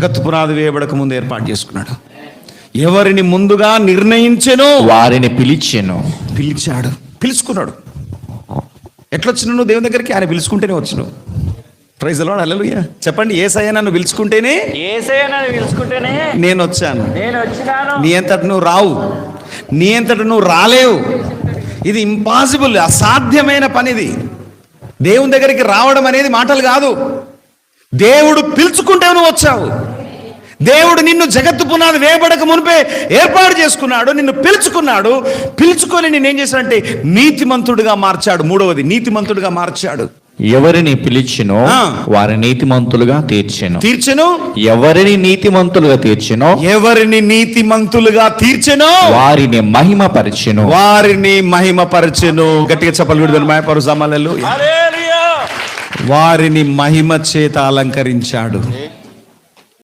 జగత్తు పునాది వేయబడక ముందు ఏర్పాటు చేసుకున్నాడు. ఎవరిని ముందుగా నిర్ణయించెనో వారిని పిలిచెను. పిలిచాడు, పిలుచుకున్నాడు. ఎట్లొచ్చిన నువ్వు దేవుని దగ్గరికి? ఆయన పిలుచుకుంటేనే వచ్చినావు. ప్రైజ్ ది లార్డ్, హల్లెలూయా. చెప్పండి, యేసయ్య నన్ను పిలుచుకుంటేనే నేను వచ్చాను. నీ అంతట నువ్వు రావు, నీ అంతట నువ్వు రాలేవు. ఇది ఇంపాసిబుల్, అసాధ్యమైన పనిది. దేవుని దగ్గరికి రావడం అనేది మాటలు కాదు. దేవుడు పిలుచుకుంటే నువ్వు వచ్చావు. దేవుడు నిన్ను జగత్తు పునాది వేయబడక మునిపే ఏర్పాటు చేసుకున్నాడు, నిన్ను పిలుచుకున్నాడు. పిలుచుకొని నేనేం చేశాడంటే నీతిమంతుడిగా మార్చాడు. మూడవది, నీతిమంతుడిగా మార్చాడు. ఎవరిని పిలిచెనో వారి నీతిమంతులుగా తీర్చెను. ఎవరిని నీతిమంతులుగా తీర్చెనో వారిని మహిమపరచెను. గట్టిగా చెప్పలు విడుదల మాయపరు సమలలు. వారిని మహిమ చేత అలంకరించాడు.